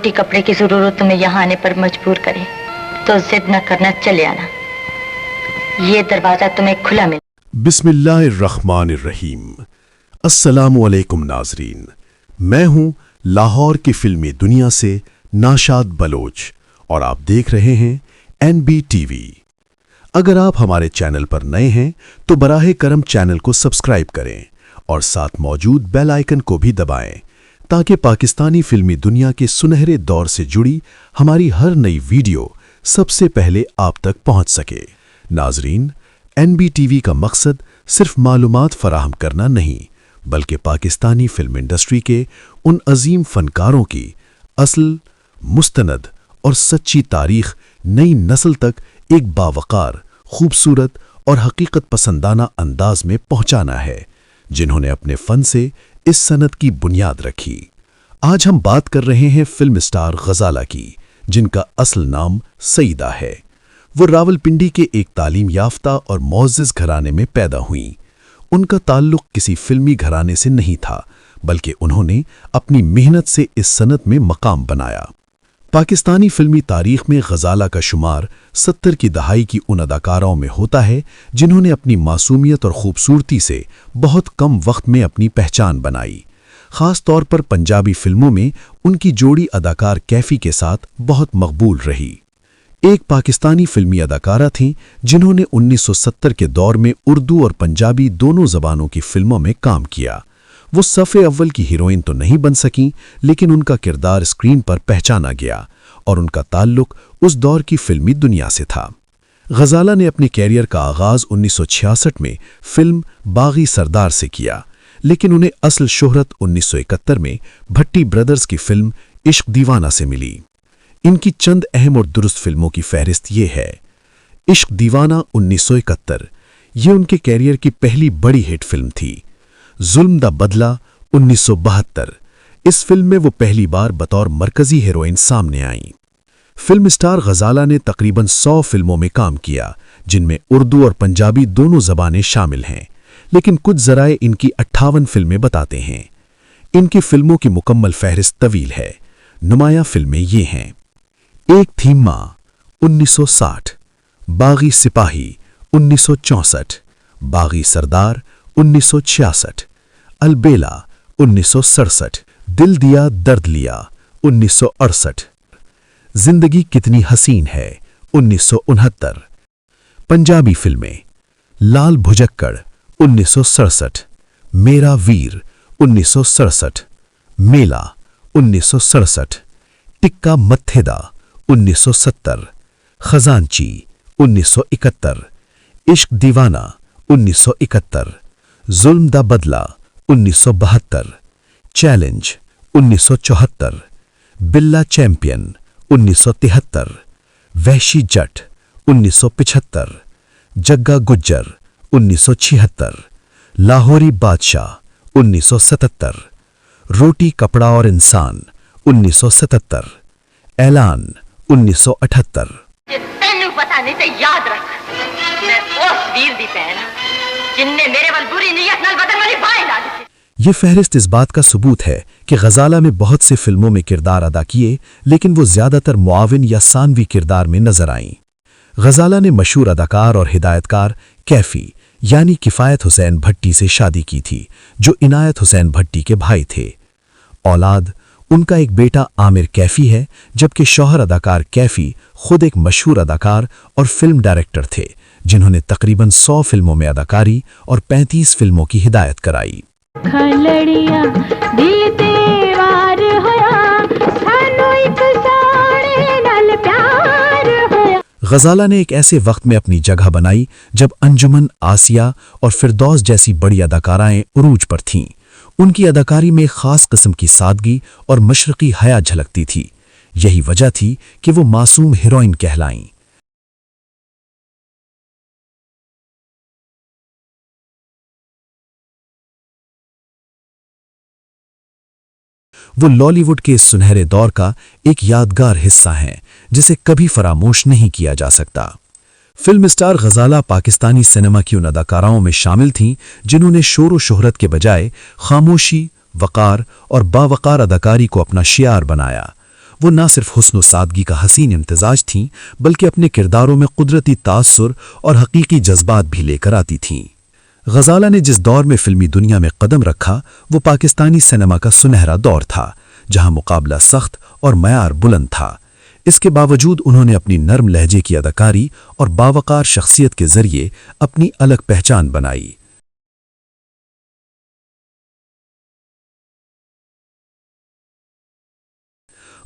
रोटी कपड़े की जरूरत तुम्हें यहाँ आने पर मजबूर करे तो जिद न करना, चले आना। ये दरवाजा तुम्हें खुला मिले। बिस्मिल्लाहिर्रहमानिर्रहीम। अस्सलामु अलैकुम नाजरीन, मैं हूं लाहौर की फिल्मी दुनिया से नाशाद बलोच और आप देख रहे हैं NBTV। अगर आप हमारे चैनल पर नए हैं तो बराहे करम चैनल को सब्सक्राइब करें और साथ मौजूद बेल आइकन को भी दबाएं ताकि पाकिस्तानी फिल्मी दुनिया के सुनहरे दौर से जुड़ी हमारी हर नई वीडियो सबसे पहले आप तक पहुंच सके। नाजरीन, NBTV का मकसद सिर्फ मालूमात फराहम करना नहीं बल्कि पाकिस्तानी फिल्म इंडस्ट्री के उन अजीम फनकारों की असल, मुस्तनद और सच्ची तारीख नई नस्ल तक एक बावकार, खूबसूरत और हकीकत पसंदाना अंदाज में पहुंचाना है, जिन्होंने अपने फन से इस सनत की बुनियाद रखी। आज हम बात कर रहे हैं फिल्म स्टार गजाला की, जिनका असल नाम सईदा है। वो रावलपिंडी के एक तालीम याफ्ता और मुअज़्ज़ज़ घराने में पैदा हुईं। उनका ताल्लुक किसी फिल्मी घराने से नहीं था, बल्कि उन्होंने अपनी मेहनत से इस सनत में मकाम बनाया। पाकिस्तानी फिल्मी तारीख में गजाला का शुमार 70 की दहाई की उन अदाकाराओं में होता है जिन्होंने अपनी मासूमियत और खूबसूरती से बहुत कम वक्त में अपनी पहचान बनाई। ख़ास तौर पर पंजाबी फिल्मों में उनकी जोड़ी अदाकार कैफी के साथ बहुत मकबूल रही। एक पाकिस्तानी फिल्मी अदाकारा थीं जिन्होंने 1970 के दौर में उर्दू और पंजाबी दोनों ज़बानों की फिल्मों में काम किया। वो सफ़े अव्वल की हीरोइन तो नहीं बन सकीं, लेकिन उनका किरदार स्क्रीन पर पहचाना गया और उनका ताल्लुक उस दौर की फिल्मी दुनिया से था। गजाला ने अपने कैरियर का आगाज़ 1966 में फिल्म बागी सरदार से किया, लेकिन उन्हें असल शोहरत 1971 में भट्टी ब्रदर्स की फिल्म इश्क दीवाना से मिली। इनकी चंद अहम और दुरुस्त फिल्मों की फहरिस्त ये है। इश्क दीवाना 1971, ये उनके कैरियर की पहली बड़ी हिट फिल्म थी। जुल्म दा बदला 1972, इस फिल्म में वो पहली बार बतौर मरकजी हीरोइन सामने आईं। फिल्म स्टार गजाला ने तकरीबन 100 फिल्मों में काम किया, जिनमें उर्दू और पंजाबी दोनों ज़बानें शामिल हैं, लेकिन कुछ ज़राए इनकी 58 फिल्में बताते हैं। इनकी फिल्मों की मुकम्मल फहरिस्त तवील है। नुमाया फिल्में ये हैं: एक थी माँ 1960, बागी सिपाही 1964, बागी सरदार 1966, अलबेला 1967, दिल दिया दर्द लिया 1968, जिंदगी कितनी हसीन है 1969। पंजाबी फिल्में: लाल भुजक्कड़ 1967, मेरा वीर 1967, मेला 1967, टिक्का मत्थेदा 1970, खजांची 1971, इश्क दीवाना 1971, जुल्म दा बदला 1972, चैलेंज 1974, बिल्ला चैंपियन 1973, वहशी जट 1975, जग्गा गुज्जर 1976, लाहौरी बादशाह 1977, रोटी कपड़ा और इंसान 1977, ऐलान 1978। तेनू पता नहीं ते याद रख, मैं उस वीर दी भैन जिनने मेरे वल बुरी नीयत नाल बदन वाली बाएं ला दी। ये फहरिस्त इस बात का सबूत है कि गजाला में बहुत से फिल्मों में किरदार अदा किए, लेकिन वो ज्यादातर मुआविन या सानवी किरदार में नजर आईं। गजाला ने मशहूर अदाकार और हिदायतकार कैफी यानी किफायत हुसैन भट्टी से शादी की थी, जो इनायत हुसैन भट्टी के भाई थे। औलाद: उनका एक बेटा आमिर कैफी है, जबकि शौहर अदाकार कैफी खुद एक मशहूर अदाकार और फिल्म डायरेक्टर थे, जिन्होंने तकरीबन 100 फिल्मों में अदाकारी और 35 फिल्मों की हिदायत कराई। गजाला ने एक ऐसे वक्त में अपनी जगह बनाई जब अंजुमन, आसिया और फिरदौस जैसी बड़ी अदाकाराएं उरूज पर थीं। उनकी अदाकारी में खास किस्म की सादगी और मशरकी हया झलकती थी। यही वजह थी कि वो मासूम हीरोइन कहलाईं। वो लॉलीवुड के इस सुनहरे दौर का एक यादगार हिस्सा हैं, जिसे कभी फरामोश नहीं किया जा सकता। फिल्म स्टार गजाला पाकिस्तानी सिनेमा की उन अदाकाराओं में शामिल थीं जिन्होंने शोर व शोहरत के बजाय खामोशी, वक़ार और बावक़ार अदाकारी को अपना शियार बनाया। وہ نہ صرف حسن و سادگی کا حسین امتزاج تھیں بلکہ اپنے کرداروں میں قدرتی تاثر اور حقیقی جذبات بھی لے کر آتی تھیں۔ غزالہ نے جس دور میں فلمی دنیا میں قدم رکھا وہ پاکستانی سینما کا سنہرا دور تھا، جہاں مقابلہ سخت اور معیار بلند تھا۔ اس کے باوجود انہوں نے اپنی نرم لہجے کی اداکاری اور باوقار شخصیت کے ذریعے اپنی الگ پہچان بنائی۔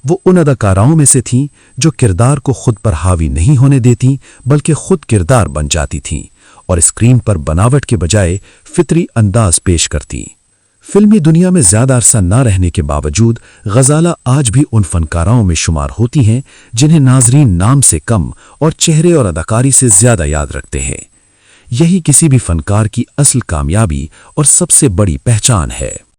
وہ ان اداکاراؤں میں سے تھیں جو کردار کو خود پر حاوی نہیں ہونے دیتیں بلکہ خود کردار بن جاتی تھیں اور اسکرین پر بناوٹ کے بجائے فطری انداز پیش کرتیں۔ فلمی دنیا میں زیادہ عرصہ نہ رہنے کے باوجود غزالہ آج بھی ان فنکاراؤں میں شمار ہوتی ہیں جنہیں ناظرین نام سے کم اور چہرے اور اداکاری سے زیادہ یاد رکھتے ہیں۔ یہی کسی بھی فنکار کی اصل کامیابی اور سب سے بڑی پہچان ہے۔